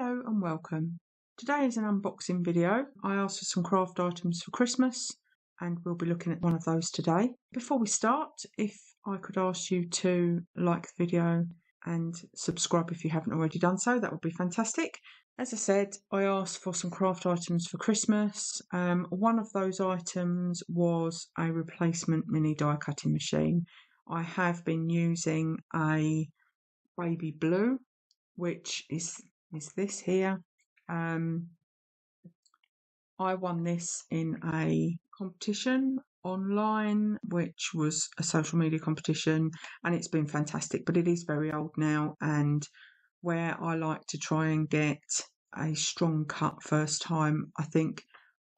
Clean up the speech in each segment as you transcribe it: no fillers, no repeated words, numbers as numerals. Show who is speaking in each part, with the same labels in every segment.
Speaker 1: Hello and welcome. Today is an unboxing video. I asked for some craft items for Christmas and we'll be looking at one of those today. Before we start, if I could ask you to like the video and subscribe if you haven't already done so, that would be fantastic. As I said, I asked for some craft items for Christmas. One of those items was a replacement mini die cutting machine. I have been using a baby blue, which is this here. I won this in a competition online, which was a social media competition, and it's been fantastic, but it is very old now, and where I like to try and get a strong cut first time, I think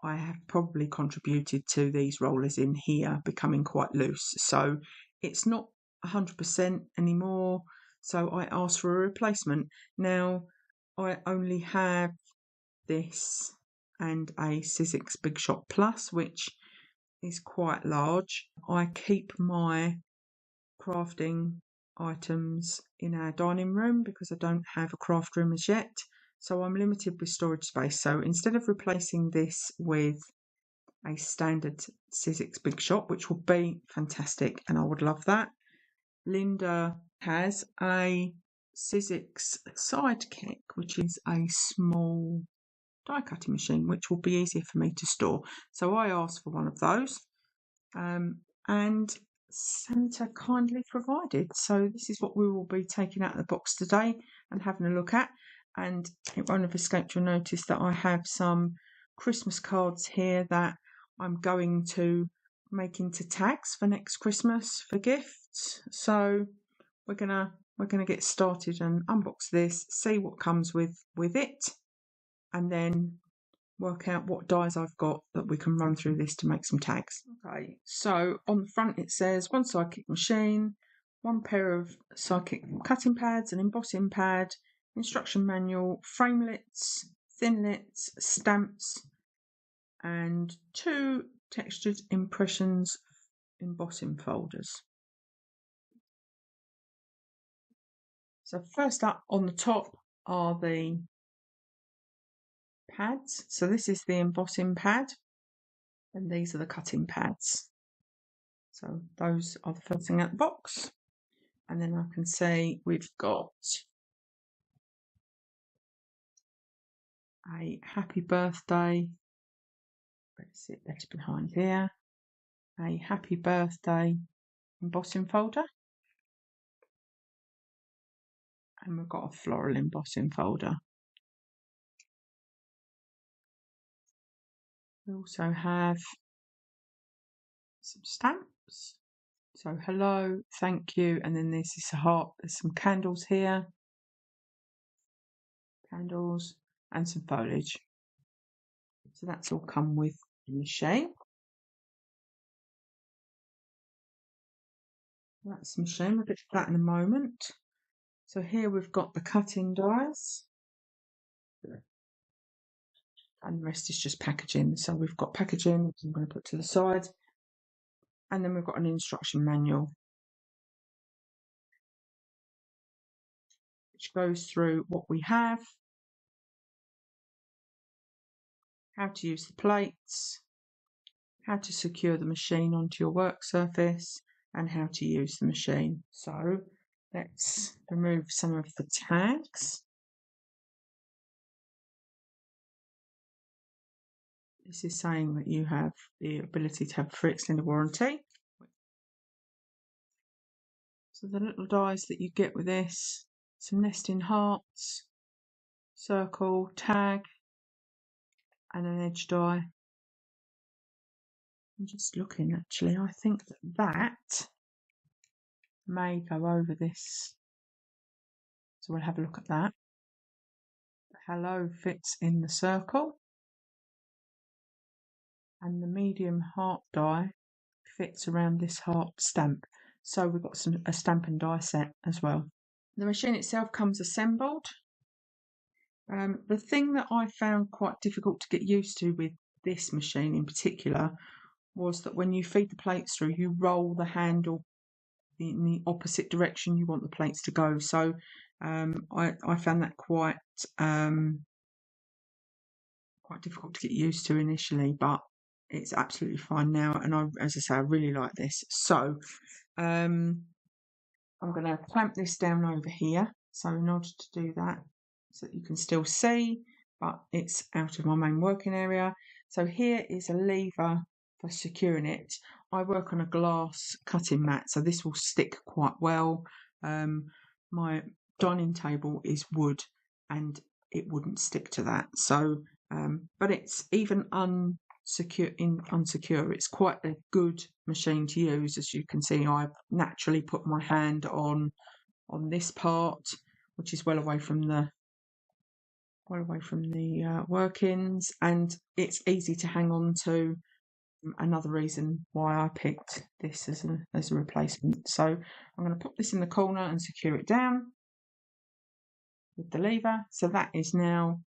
Speaker 1: I have probably contributed to these rollers in here becoming quite loose, so it's not 100% anymore, so I asked for a replacement. Now I only have this and a Sizzix Big Shot Plus, which is quite large. I keep my crafting items in our dining room because I don't have a craft room as yet, so I'm limited with storage space. So instead of replacing this with a standard Sizzix Big Shot, which would be fantastic and I would love that, Linda has a Sizzic Sidekick, which is a small die cutting machine, which will be easier for me to store. So I asked for one of those, and Santa kindly provided. So this is what we will be taking out of the box today and having a look at. And it won't have escaped your notice that I have some Christmas cards here that I'm going to make into tags for next Christmas for gifts. So we're gonna get started and unbox this, see what comes with it, and then work out what dies I've got that we can run through this to make some tags. Okay, so on the front it says one Sidekick machine, one pair of Sidekick cutting pads, an embossing pad, instruction manual, framelits, thinlits, stamps, and 2 textured impressions embossing folders. So first up on the top are the pads. So this is the embossing pad and these are the cutting pads. So those are the first thing out the box. And then I can see we've got a happy birthday. Let's see it better behind here. A happy birthday embossing folder. And we've got a floral embossing folder. We also have some stamps. So hello, thank you, and then this is a heart. There's some candles here. Candles and some foliage. So that's all come with the machine. That's the machine. We'll get to that in a moment. So here we've got the cutting dies. And the rest is just packaging. So we've got packaging, which I'm going to put to the side. And then we've got an instruction manual, which goes through what we have, how to use the plates, how to secure the machine onto your work surface, and how to use the machine. So let's remove some of the tags. This is saying that you have the ability to have a free extended warranty. So the little dies that you get with this, some nesting hearts, circle, tag, and an edge die. I'm just looking actually, I think that may go over this. So we'll have a look at that. The hello fits in the circle. And the medium heart die fits around this heart stamp. So we've got a stamp and die set as well. The machine itself comes assembled. The thing that I found quite difficult to get used to with this machine in particular was that when you feed the plates through, you roll the handle in the opposite direction you want the plates to go. So I found that quite difficult to get used to initially, but it's absolutely fine now. And as I say, I really like this. So I'm going to clamp this down over here. So in order to do that, so that you can still see, but it's out of my main working area. So here is a lever for securing it. I work on a glass cutting mat, so this will stick quite well. My dining table is wood and it wouldn't stick to that. So, but it's even unsecure. It's quite a good machine to use. As you can see, I've naturally put my hand on this part, which is well away from the workings, and it's easy to hang on to. Another reason why I picked this as a replacement. So I'm going to put this in the corner and secure it down with the lever. So that is now,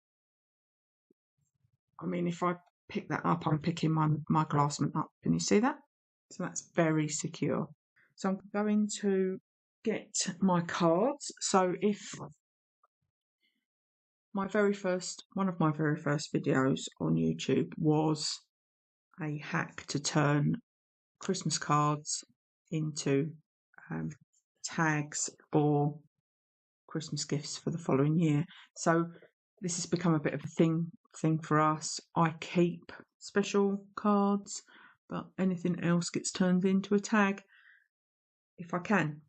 Speaker 1: I mean, if I pick that up, I'm picking my glassment up. Can you see that? So that's very secure. So I'm going to get my cards. So if one of my very first videos on YouTube was a hack to turn Christmas cards into tags for Christmas gifts for the following year. So this has become a bit of a thing for us. I keep special cards, but anything else gets turned into a tag if I can.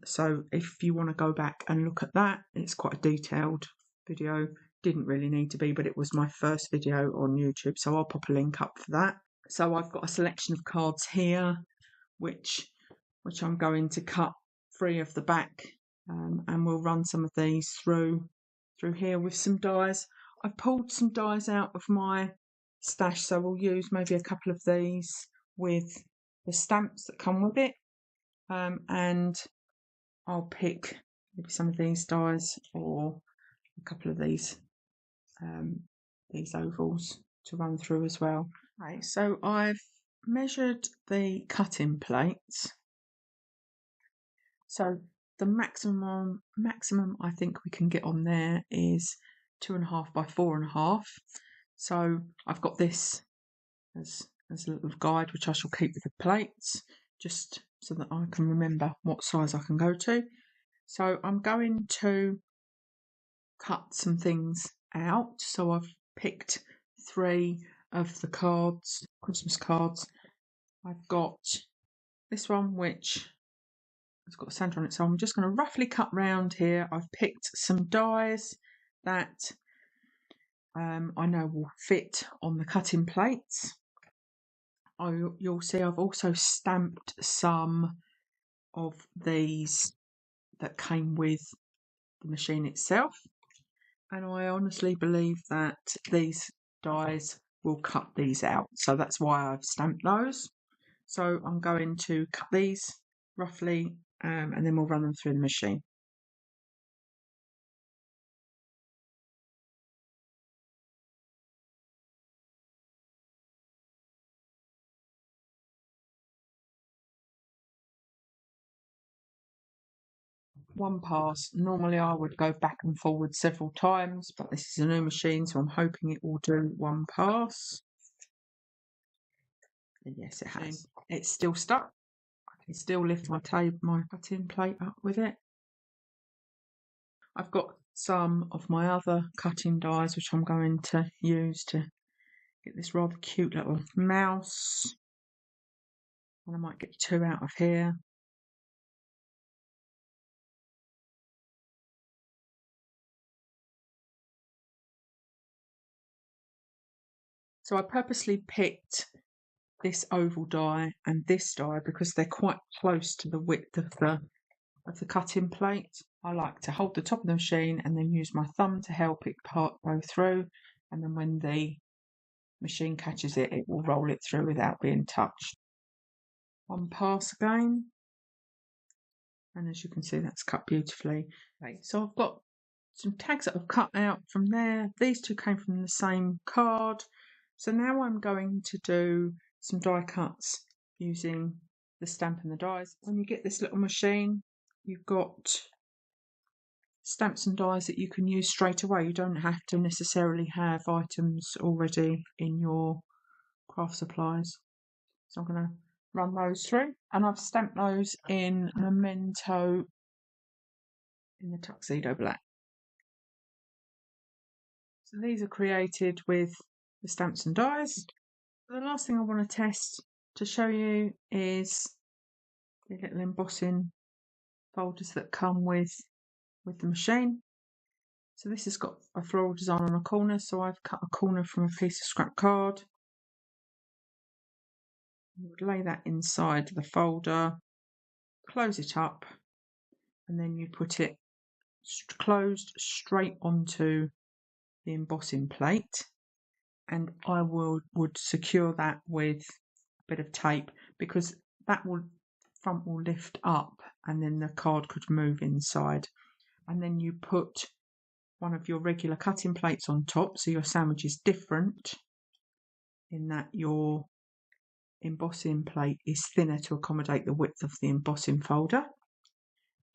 Speaker 1: So if you want to go back and look at that, it's quite a detailed video. Didn't really need to be, but it was my first video on YouTube, so I'll pop a link up for that. So I've got a selection of cards here, which I'm going to cut free of the back, and we'll run some of these through here with some dies. I've pulled some dies out of my stash, so we'll use maybe a couple of these with the stamps that come with it, and I'll pick maybe some of these dies or a couple of these ovals to run through as well. Okay, so I've measured the cutting plates. So the maximum I think we can get on there is 2.5 by 4.5. So I've got this as a little guide, which I shall keep with the plates, just so that I can remember what size I can go to. So I'm going to cut some things out. So I've picked 3 of the cards, Christmas cards. I've got this one, which has got Santa on it, so I'm just going to roughly cut round here. I've picked some dies that I know will fit on the cutting plates. You'll see I've also stamped some of these that came with the machine itself, and I honestly believe that these dies will cut these out, so that's why I've stamped those. So I'm going to cut these roughly, and then we'll run them through the machine. One pass. Normally I would go back and forward several times, but this is a new machine, so I'm hoping it will do one pass. And yes, it has. It's still stuck. I can still lift my cutting plate up with it. I've got some of my other cutting dies which I'm going to use to get this rather cute little mouse. And I might get 2 out of here. So I purposely picked this oval die and this die because they're quite close to the width of the cutting plate. I like to hold the top of the machine and then use my thumb to help it go through, and then when the machine catches it, it will roll it through without being touched. One pass again, and as you can see, that's cut beautifully. Okay, so I've got some tags that I've cut out from there. These 2 came from the same card. So now I'm going to do some die cuts using the stamp and the dies. When you get this little machine, you've got stamps and dies that you can use straight away. You don't have to necessarily have items already in your craft supplies. So I'm going to run those through, and I've stamped those in Memento in the Tuxedo black. So these are created with the stamps and dies. The last thing I want to test to show you is the little embossing folders that come with the machine. So this has got a floral design on a corner, so I've cut a corner from a piece of scrap card. You would lay that inside the folder, close it up, and then you put it closed straight onto the embossing plate. And I would secure that with a bit of tape, because that front will lift up and then the card could move inside. And then you put one of your regular cutting plates on top, so your sandwich is different in that your embossing plate is thinner to accommodate the width of the embossing folder.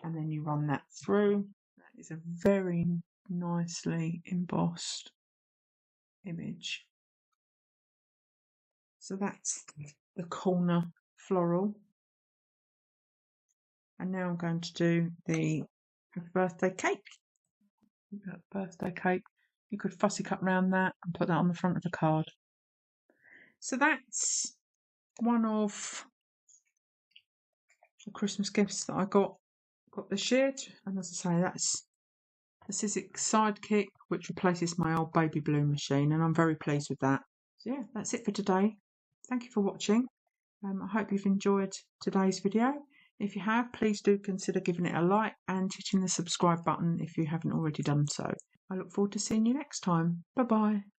Speaker 1: And then you run that through. That is a very nicely embossed image. So that's the corner floral. And now I'm going to do the happy birthday cake. Birthday cake. You could fussy cut around that and put that on the front of the card. So that's one of the Christmas gifts that I got this year. And as I say, that's the Sizzic Sidekick, which replaces my old baby blue machine, and I'm very pleased with that. So yeah, that's it for today. Thank you for watching. I hope you've enjoyed today's video. If you have, please do consider giving it a like and hitting the subscribe button if you haven't already done so. I look forward to seeing you next time. Bye bye.